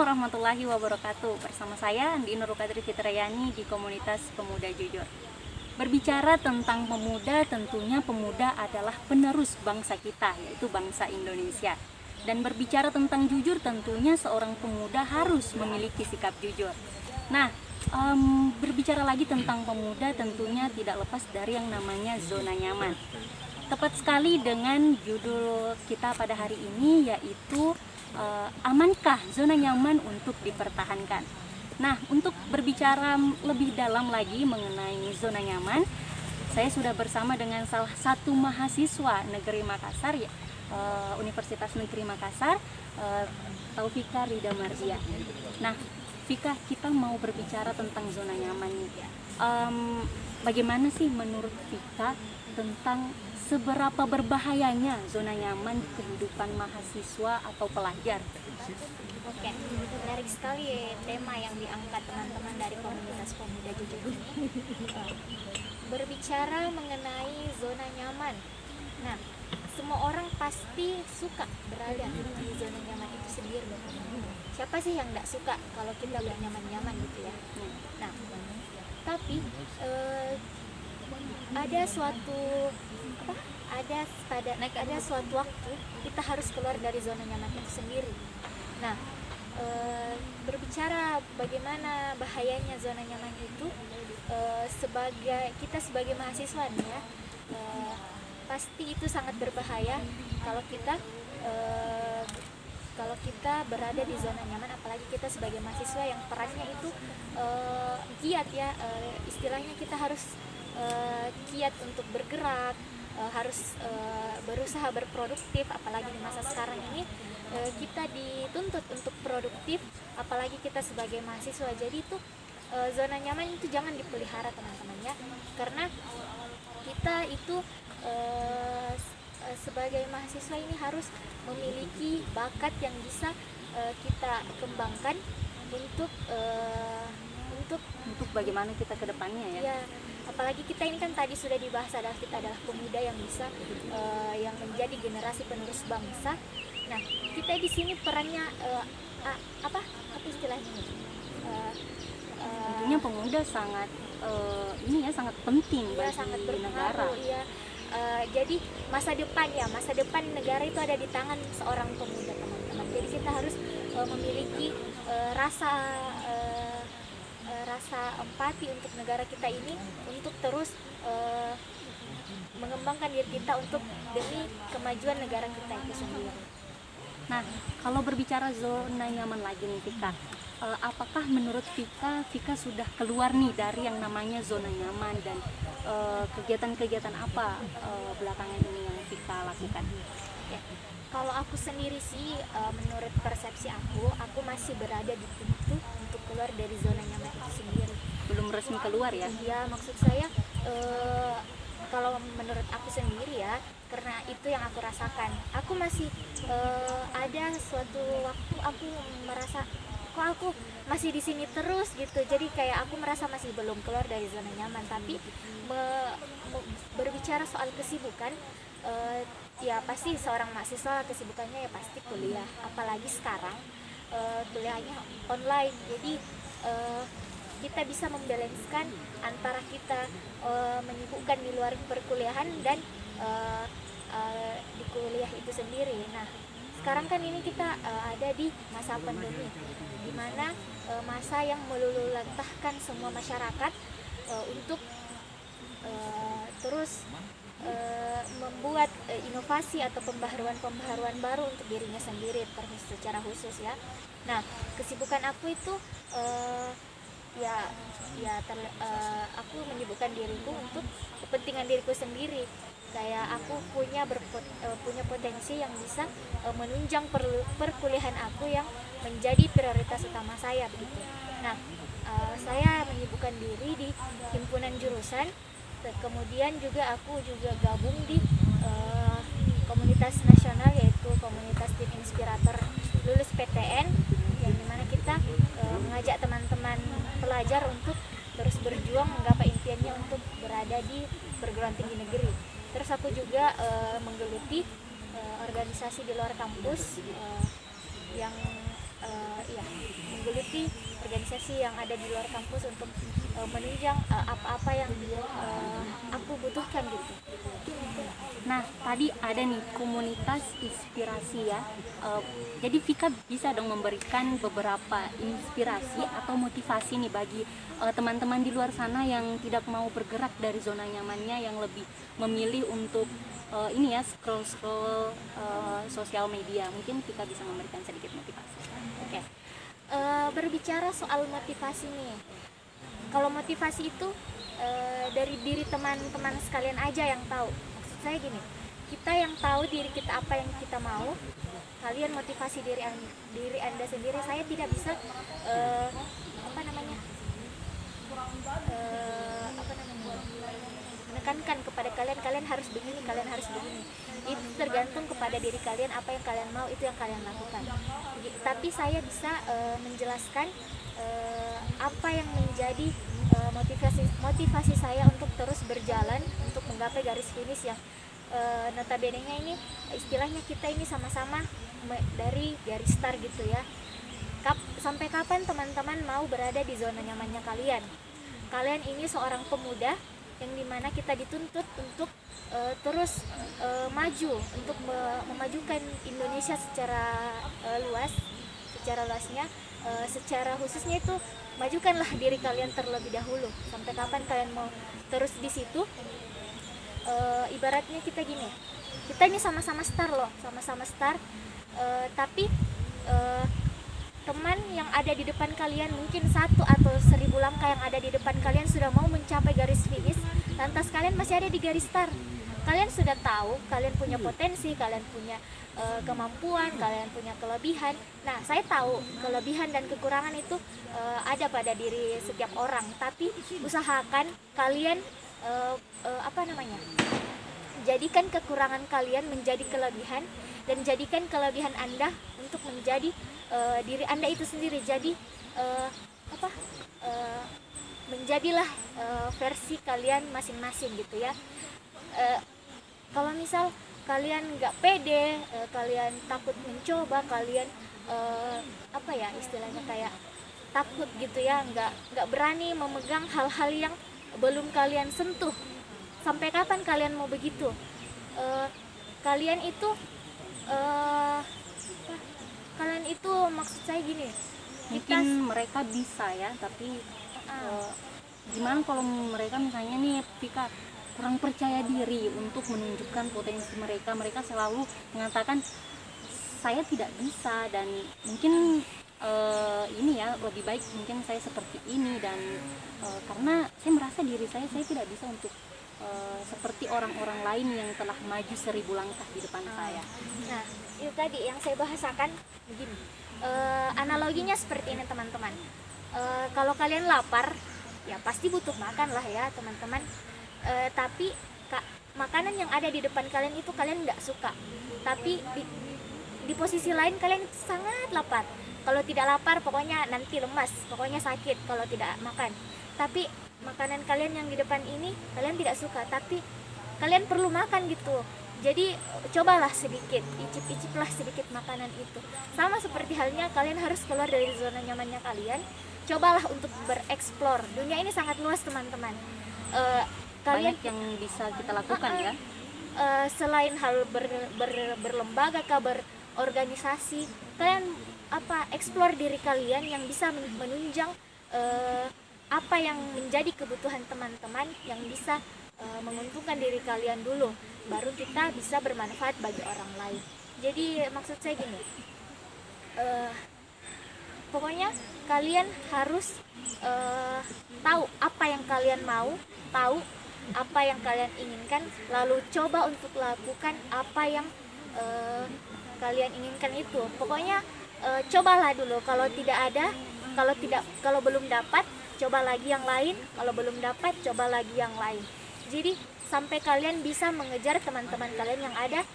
warahmatullahi wabarakatuh. Bersama saya Andi Nurukadri Fitrayani di komunitas Pemuda Jujur. Berbicara tentang pemuda, tentunya pemuda adalah penerus bangsa kita, yaitu bangsa Indonesia. Dan berbicara tentang jujur, tentunya seorang pemuda harus memiliki sikap jujur. Nah, berbicara lagi tentang pemuda, tentunya tidak lepas dari yang namanya zona nyaman. Tepat sekali dengan judul kita pada hari ini, yaitu amankah zona nyaman untuk dipertahankan. Nah, untuk berbicara lebih dalam lagi mengenai zona nyaman, saya sudah bersama dengan salah satu mahasiswa Negeri Makassar, Universitas Negeri Makassar, Taufika Rida Marzia. Nah, Vika, kita mau berbicara tentang zona nyaman nih. Bagaimana sih menurut Vika tentang seberapa berbahayanya zona nyaman di kehidupan mahasiswa atau pelajar? Oke, menarik sekali tema yang diangkat teman-teman dari komunitas Pemuda Jujur ini. Berbicara mengenai zona nyaman. Nah, semua orang pasti suka berada di zona nyaman itu sendiri. Siapa sih yang nggak suka kalau kita bernyaman-nyaman gitu ya? Nah, tapi ada suatu waktu kita harus keluar dari zona nyaman itu sendiri. Nah, berbicara bagaimana bahayanya zona nyaman itu, sebagai mahasiswa nih ya, pasti itu sangat berbahaya kalau kita berada di zona nyaman, apalagi kita sebagai mahasiswa yang perannya itu giat ya, istilahnya kita harus giat untuk bergerak, harus berusaha berproduktif, apalagi di masa sekarang ini kita dituntut untuk produktif, apalagi kita sebagai mahasiswa. Jadi itu zona nyaman itu jangan dipelihara teman-teman ya, karena kita itu sebagai mahasiswa ini harus memiliki bakat yang bisa kita kembangkan untuk bagaimana kita ke depannya ya. Apalagi kita ini kan tadi sudah dibahas adalah kita adalah pemuda yang bisa yang menjadi generasi penerus bangsa. Nah, kita di sini perannya apa istilahnya? Tentunya pemuda sangat sangat penting bagi sangat negara. Ya. Jadi masa depan negara itu ada di tangan seorang pemuda, teman-teman. Jadi kita harus memiliki rasa empati untuk negara kita ini, untuk terus mengembangkan diri kita untuk demi kemajuan negara kita itu sendiri. Nah, kalau berbicara zona nyaman lagi nih Vika, apakah menurut Vika sudah keluar nih dari yang namanya zona nyaman, dan kegiatan-kegiatan apa belakangan ini yang Vika lakukan? Ya, kalau aku sendiri sih, menurut persepsi aku masih berada di pintu untuk keluar dari zona nyaman itu sendiri. Belum resmi keluar ya? Iya, maksud saya kalau menurut aku sendiri ya, karena itu yang aku rasakan. Aku masih ada suatu waktu aku merasa kok aku masih di sini terus gitu. Jadi kayak aku merasa masih belum keluar dari zona nyaman. Tapi berbicara soal kesibukan, ya pasti seorang mahasiswa kesibukannya ya pasti kuliah. Apalagi sekarang kuliahnya online. Jadi kita bisa membalanskan antara kita menyibukkan di luar perkuliahan dan di kuliah itu sendiri. Nah, sekarang kan ini kita ada di masa pandemi, di mana masa yang meluluhlantahkan semua masyarakat untuk terus membuat inovasi atau pembaharuan baru untuk dirinya sendiri secara khusus ya. Nah, kesibukan aku itu aku menyibukkan diriku untuk kepentingan diriku sendiri. Kayak aku punya potensi yang bisa menunjang perkuliahan aku yang menjadi prioritas utama saya begitu. Nah, saya menyibukkan diri di himpunan jurusan, kemudian aku juga gabung di komunitas nasional, yaitu komunitas tim inspirator lulus PTN, yang dimana kita mengajak teman-teman pelajar untuk terus berjuang menggapai impiannya untuk berada di perguruan tinggi negeri. Terus aku juga menggeluti organisasi di luar kampus yang ya menggeluti organisasi yang ada di luar kampus untuk menunjang apa-apa yang aku butuhkan gitu. Nah, tadi ada nih komunitas inspirasi ya. Jadi Vika bisa dong memberikan beberapa inspirasi atau motivasi nih bagi teman-teman di luar sana yang tidak mau bergerak dari zona nyamannya, yang lebih memilih untuk ini ya scroll sosial media. Mungkin Vika bisa memberikan sedikit motivasi. Oke. Berbicara soal motivasi nih. Kalau motivasi itu dari diri teman-teman sekalian aja yang tahu. Maksud saya gini, kita yang tahu diri kita apa yang kita mau, kalian motivasi diri anda sendiri. Saya tidak bisa apa namanya menekankan kepada kalian harus begini, kalian harus begini. Itu tergantung kepada diri kalian, apa yang kalian mau itu yang kalian lakukan. Tapi saya bisa menjelaskan apa yang menjadi motivasi saya untuk terus berjalan untuk menggapai garis finish yang notabene-nya ini istilahnya kita ini sama-sama dari garis start gitu ya. Sampai kapan teman-teman mau berada di zona nyamannya kalian? Kalian ini seorang pemuda yang dimana kita dituntut untuk terus maju untuk memajukan Indonesia secara luasnya, secara khususnya itu majukanlah diri kalian terlebih dahulu. Sampai kapan kalian mau terus di situ? Ibaratnya kita gini, kita ini sama-sama star loh, tapi teman yang ada di depan kalian mungkin 1 atau 1000 langkah yang ada di depan kalian sudah mau mencapai garis finish, lantas kalian masih ada di garis start. Kalian sudah tahu, kalian punya potensi, kalian punya kemampuan, kalian punya kelebihan. Nah, saya tahu kelebihan dan kekurangan itu ada pada diri setiap orang, tapi usahakan kalian jadikan kekurangan kalian menjadi kelebihan, dan jadikan kelebihan Anda untuk menjadi diri Anda itu sendiri. Jadi menjadilah versi kalian masing-masing gitu ya. Kalau misal kalian nggak pede, kalian takut mencoba, kalian istilahnya kayak takut gitu ya, nggak berani memegang hal-hal yang belum kalian sentuh. Sampai kapan kalian mau begitu? Kalian itu maksud saya gini, Mungkin mereka bisa ya, tapi gimana kalau mereka misalnya nih Vika kurang percaya diri untuk menunjukkan potensi mereka. Mereka selalu mengatakan saya tidak bisa, dan mungkin ini ya lebih baik mungkin saya seperti ini, dan karena saya merasa diri saya tidak bisa untuk seperti orang-orang lain yang telah maju 1000 langkah di depan saya. Nah, itu tadi yang saya bahasakan begini. Analoginya seperti ini teman-teman. Kalau kalian lapar, ya pasti butuh makan lah ya teman-teman. Tapi makanan yang ada di depan kalian itu kalian nggak suka. Tapi di posisi lain kalian sangat lapar. Kalau tidak lapar pokoknya nanti lemas, pokoknya sakit kalau tidak makan. Tapi makanan kalian yang di depan ini kalian tidak suka, tapi kalian perlu makan gitu. Jadi cobalah sedikit, icip-iciplah sedikit makanan itu. Sama seperti halnya kalian harus keluar dari zona nyamannya kalian. Cobalah untuk bereksplor. Dunia ini sangat luas teman-teman. Kalian Banyak yang bisa kita lakukan ya. Selain hal berlembaga, berorganisasi, kalian eksplor diri kalian yang bisa menunjang apa yang menjadi kebutuhan teman-teman, yang bisa menguntungkan diri kalian dulu, baru kita bisa bermanfaat bagi orang lain. Jadi maksud saya gini, pokoknya kalian harus tahu apa yang kalian mau, tahu apa yang kalian inginkan, lalu coba untuk lakukan apa yang kalian inginkan itu. Pokoknya cobalah dulu. Kalau tidak ada, kalau belum dapat, coba lagi yang lain. Kalau belum dapat, coba lagi yang lain. Jadi sampai kalian bisa mengejar teman-teman kalian yang ada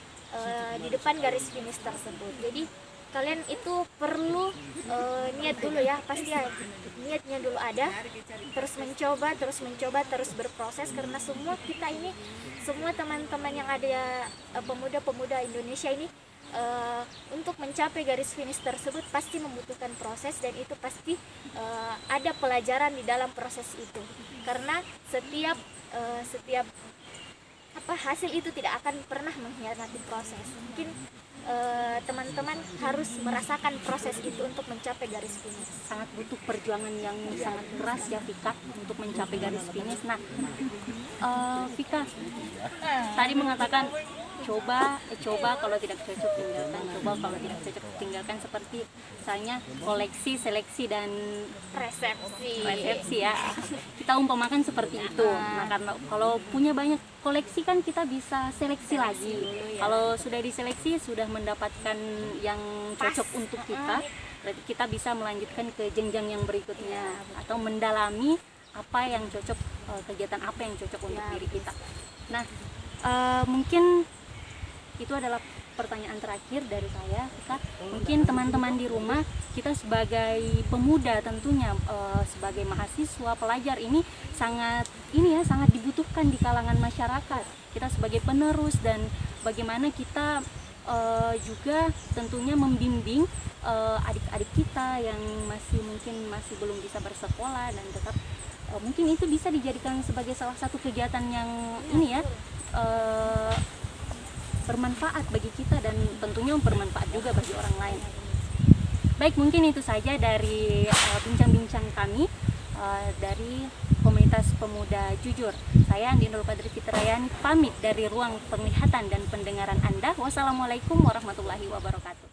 di depan garis finish tersebut. Jadi kalian itu perlu niat dulu ya, pasti ya, niatnya dulu ada, terus mencoba, terus berproses, karena semua kita ini, semua teman-teman yang ada pemuda-pemuda Indonesia ini untuk mencapai garis finish tersebut pasti membutuhkan proses, dan itu pasti ada pelajaran di dalam proses itu, karena setiap hasil itu tidak akan pernah mengkhianati proses. Mungkin teman-teman harus merasakan proses itu untuk mencapai garis finish. Sangat butuh perjuangan yang sangat keras ya Vika untuk mencapai garis finish. Nah, Vika tadi mengatakan coba kalau tidak cocok tinggalkan, coba kalau tidak cocok tinggalkan, seperti misalnya koleksi, seleksi, dan resepsi ya, kita umpamakan seperti itu. Nah, karena kalau punya banyak koleksi kan kita bisa seleksi lagi. Kalau sudah diseleksi, sudah mendapatkan yang cocok untuk kita, berarti kita bisa melanjutkan ke jenjang yang berikutnya atau mendalami apa yang cocok, kegiatan apa yang cocok untuk diri kita. Nah, mungkin itu adalah pertanyaan terakhir dari saya, Vika. Mungkin teman-teman di rumah, kita sebagai pemuda tentunya, sebagai mahasiswa, pelajar ini sangat dibutuhkan di kalangan masyarakat. Kita sebagai penerus, dan bagaimana kita juga tentunya membimbing adik-adik kita yang mungkin masih belum bisa bersekolah, dan tetap mungkin itu bisa dijadikan sebagai salah satu kegiatan yang bermanfaat bagi kita, dan tentunya bermanfaat juga bagi orang lain. Baik, mungkin itu saja dari bincang-bincang kami dari Komunitas Pemuda Jujur. Saya Andi Nurul Kadri Fitrayani pamit dari ruang penglihatan dan pendengaran Anda. Wassalamualaikum warahmatullahi wabarakatuh.